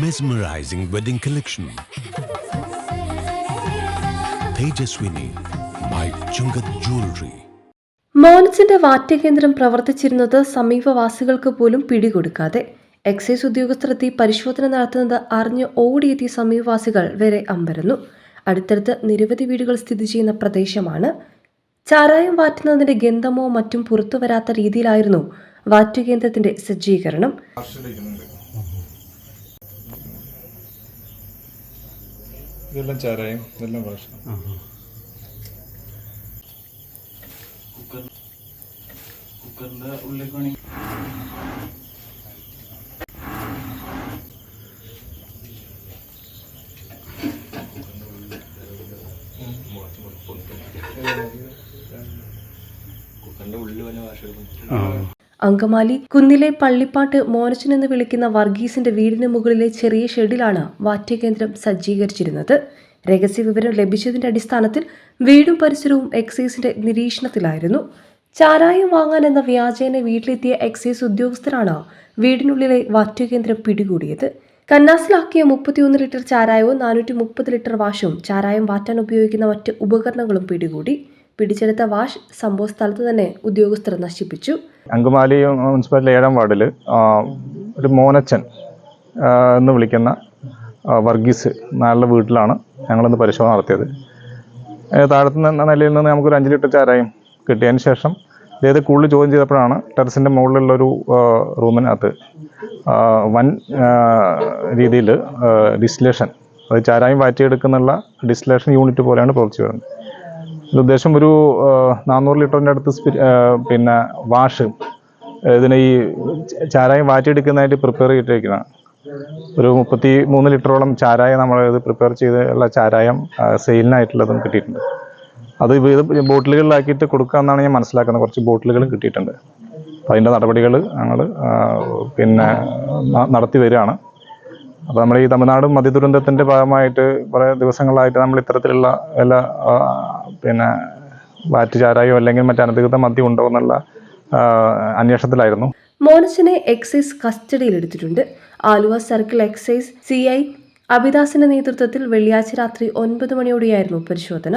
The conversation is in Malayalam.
mesmerizing wedding collection. Tejaswini by Chungat Jewelry. മോനസിന്റെ വാറ്റുകേന്ദ്രം പ്രവർത്തിച്ചിരുന്നത് സമീപവാസികൾക്ക് പോലും പിടികൊടുക്കാതെ എക്സൈസ് ഉദ്യോഗസ്ഥരെത്തി പരിശോധന നടത്തുന്നത് അറിഞ്ഞ് ഓടിയെത്തിയ സമീപവാസികൾ വരെ അമ്പരന്നു. അടുത്തടുത്ത് നിരവധി വീടുകൾ സ്ഥിതി ചെയ്യുന്ന പ്രദേശമാണ്. ചാരായം വാറ്റുന്നതിന്റെ ഗന്ധമോ മറ്റും പുറത്തു വരാത്ത രീതിയിലായിരുന്നു വാറ്റുകേന്ദ്രത്തിന്റെ സജ്ജീകരണം. ഇതെല്ലാം ചാരായം, ഇതെല്ലാം ഭാഷ. കുക്കറിന്റെ ഉള്ളിലേക്ക് വേണമെങ്കിൽ കുക്കറിന്റെ ഉള്ളിൽ വല്ല ഭാഷ. അങ്കമാലി കുന്നിലെ പള്ളിപ്പാട്ട് മോനച്ചൻ എന്ന് വിളിക്കുന്ന വർഗീസിന്റെ വീടിന് മുകളിലെ ചെറിയ ഷെഡിലാണ് വാറ്റുകേന്ദ്രം സജ്ജീകരിച്ചിരുന്നത്. രഹസ്യവിവരം ലഭിച്ചതിന്റെ അടിസ്ഥാനത്തിൽ വീടും പരിസരവും എക്സൈസിന്റെ നിരീക്ഷണത്തിലായിരുന്നു. ചാരായം വാങ്ങാൻ എന്ന വ്യാജേന വീട്ടിലെത്തിയ എക്സൈസ് ഉദ്യോഗസ്ഥരാണ് വീടിനുള്ളിലെ വാറ്റുകേന്ദ്രം പിടികൂടിയത്. കന്നാസിലാക്കിയ 31 ലിറ്റർ ചാരായവും 430 ലിറ്റർ വാഷും ചാരായം വാറ്റാൻ ഉപയോഗിക്കുന്ന മറ്റ് ഉപകരണങ്ങളും പിടികൂടി. പിടിച്ചെടുത്ത വാഷ് സംഭവ സ്ഥലത്ത് തന്നെ ഉദ്യോഗസ്ഥർ നശിപ്പിച്ചു. അങ്കമാലി മുനിസിപ്പാലിറ്റി 7-ാം വാർഡിൽ ഒരു മോനച്ചൻ എന്ന് വിളിക്കുന്ന വർഗീസ് നാളുടെ വീട്ടിലാണ് ഞങ്ങളിന്ന് പരിശോധന നടത്തിയത്. താഴത്തു നിന്ന് നിലയിൽ നിന്ന് നമുക്കൊരു 5 ലിറ്റർ ചാരായം കിട്ടിയതിന് ശേഷം ഇതേത് കൂടുതൽ ചോദ്യം ചെയ്തപ്പോഴാണ് ടെറസിൻ്റെ മുകളിലുള്ളൊരു റൂമിനകത്ത് വൻ രീതിയിൽ ഡിസ്റ്റിലേഷൻ, അത് ചാരായം വാറ്റിയെടുക്കുന്നുള്ള ഡിസ്റ്റിലേഷൻ യൂണിറ്റ് പോലെയാണ് പ്രവർത്തിച്ചു വരുന്നത്. ഉദ്ദേശം ഒരു 400 ലിറ്ററിൻ്റെ അടുത്ത് പിന്നെ വാഷ് ഇതിനെ ഈ ചാരായം വാറ്റിയെടുക്കുന്നതായിട്ട് പ്രിപ്പയർ ചെയ്തിരിക്കുന്ന ഒരു 33 ലിറ്ററോളം ചാരായം നമ്മൾ ഇത് പ്രിപ്പയർ ചെയ്തുള്ള ചാരായം സെയിലിനായിട്ടുള്ളതും കിട്ടിയിട്ടുണ്ട്. അത് ഇത് ബോട്ടിലുകളിലാക്കിയിട്ട് കൊടുക്കാമെന്നാണ് ഞാൻ മനസ്സിലാക്കുന്നത്. കുറച്ച് ബോട്ടിലുകളും കിട്ടിയിട്ടുണ്ട്. അപ്പോൾ അതിൻ്റെ നടപടികൾ ഞങ്ങൾ പിന്നെ നടത്തി വരികയാണ്. അപ്പോൾ നമ്മൾ ഈ തമിഴ്നാട് മദ്യദുരന്തത്തിൻ്റെ ഭാഗമായിട്ട് കുറേ ദിവസങ്ങളായിട്ട് നമ്മൾ ഇത്തരത്തിലുള്ള എല്ലാ പിന്നെ വാറ്റ് ചാരായോ അല്ലെങ്കിൽ മറ്റ് അനധികൃത മദ്യം ഉണ്ടോ എന്നുള്ള അന്വേഷണത്തിലായിരുന്നു. മോനച്ചനെ എക്സൈസ് കസ്റ്റഡിയിലെടുത്തിട്ടുണ്ട്. ആലുവ സർക്കിൾ എക്സൈസ് CI അഭിദാസിന്റെ നേതൃത്വത്തിൽ വെള്ളിയാഴ്ച രാത്രി 9 മണിയോടെയായിരുന്നു പരിശോധന.